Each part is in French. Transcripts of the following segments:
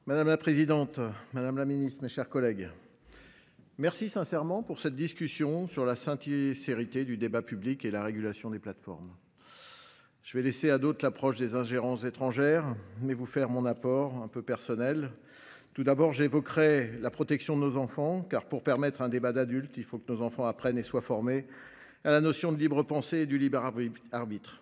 Madame la présidente, madame la ministre, mes chers collègues, merci sincèrement pour cette discussion sur la sincérité du débat public et la régulation des plateformes. Je vais laisser à d'autres l'approche des ingérences étrangères, mais vous faire mon apport un peu personnel. Tout d'abord, j'évoquerai la protection de nos enfants, car pour permettre un débat d'adultes, il faut que nos enfants apprennent et soient formés à la notion de libre pensée et du libre arbitre.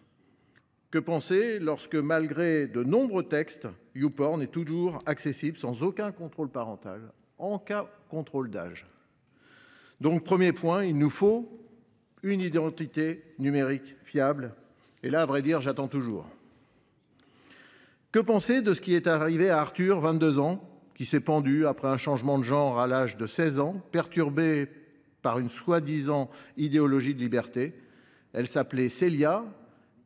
Que penser lorsque, malgré de nombreux textes, YouPorn est toujours accessible sans aucun contrôle parental, en cas contrôle d'âge? Donc, premier point, il nous faut une identité numérique fiable. Et là, à vrai dire, j'attends toujours. Que penser de ce qui est arrivé à Arthur, 22 ans, qui s'est pendu après un changement de genre à l'âge de 16 ans, perturbé par une soi-disant idéologie de liberté? Elle s'appelait Célia.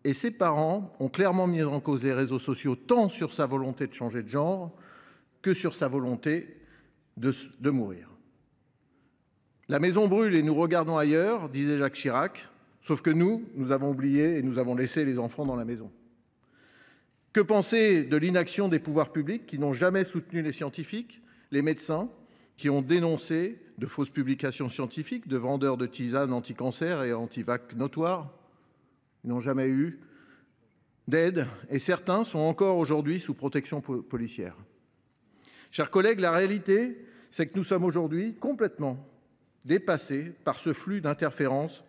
Et ses parents ont clairement mis en cause les réseaux sociaux tant sur sa volonté de changer de genre que sur sa volonté de mourir. La maison brûle et nous regardons ailleurs, disait Jacques Chirac, sauf que nous avons oublié et nous avons laissé les enfants dans la maison. Que penser de l'inaction des pouvoirs publics qui n'ont jamais soutenu les scientifiques, les médecins qui ont dénoncé de fausses publications scientifiques, de vendeurs de tisanes anti-cancer et anti-vax notoires? Ils n'ont jamais eu d'aide et certains sont encore aujourd'hui sous protection policière. Chers collègues, la réalité, c'est que nous sommes aujourd'hui complètement dépassés par ce flux d'interférences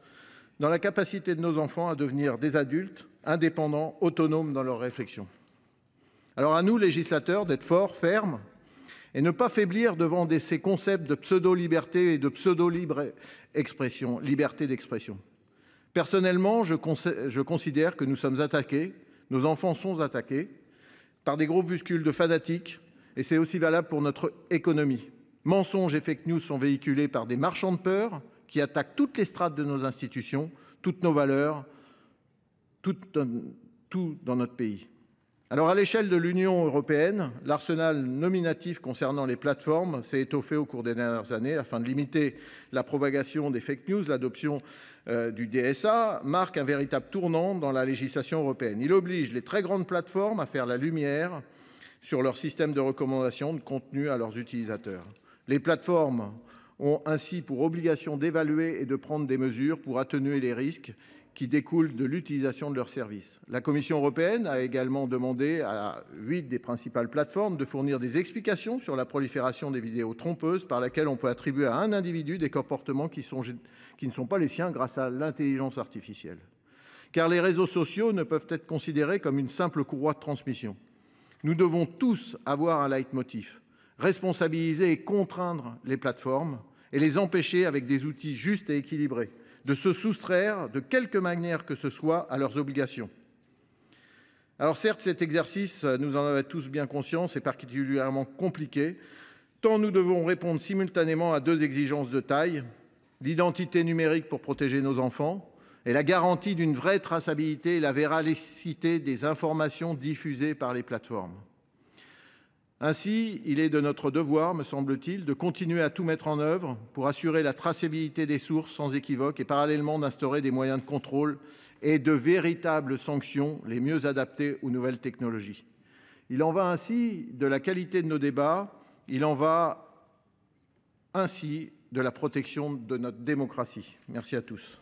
dans la capacité de nos enfants à devenir des adultes indépendants, autonomes dans leurs réflexions. Alors à nous, législateurs, d'être forts, fermes et ne pas faiblir devant ces concepts de pseudo-liberté et de pseudo-libre expression, liberté d'expression. Personnellement, je considère que nous sommes attaqués, nos enfants sont attaqués par des groupuscules de fanatiques et c'est aussi valable pour notre économie. Mensonges et fake news sont véhiculés par des marchands de peur qui attaquent toutes les strates de nos institutions, toutes nos valeurs, tout dans notre pays. Alors à l'échelle de l'Union européenne, l'arsenal nominatif concernant les plateformes s'est étoffé au cours des dernières années afin de limiter la propagation des fake news. L'adoption du DSA marque un véritable tournant dans la législation européenne. Il oblige les très grandes plateformes à faire la lumière sur leur système de recommandation de contenu à leurs utilisateurs. Les plateformes ont ainsi pour obligation d'évaluer et de prendre des mesures pour atténuer les risques qui découlent de l'utilisation de leurs services. La Commission européenne a également demandé à 8 des principales plateformes de fournir des explications sur la prolifération des vidéos trompeuses par laquelle on peut attribuer à un individu des comportements qui ne sont pas les siens grâce à l'intelligence artificielle. Car les réseaux sociaux ne peuvent être considérés comme une simple courroie de transmission. Nous devons tous avoir un leitmotiv, responsabiliser et contraindre les plateformes et les empêcher avec des outils justes et équilibrés de se soustraire de quelque manière que ce soit à leurs obligations. Alors certes, cet exercice, nous en avons tous bien conscience, est particulièrement compliqué, tant nous devons répondre simultanément à deux exigences de taille, l'identité numérique pour protéger nos enfants et la garantie d'une vraie traçabilité et la véracité des informations diffusées par les plateformes. Ainsi, il est de notre devoir, me semble-t-il, de continuer à tout mettre en œuvre pour assurer la traçabilité des sources sans équivoque et parallèlement d'instaurer des moyens de contrôle et de véritables sanctions les mieux adaptées aux nouvelles technologies. Il en va ainsi de la qualité de nos débats, il en va ainsi de la protection de notre démocratie. Merci à tous.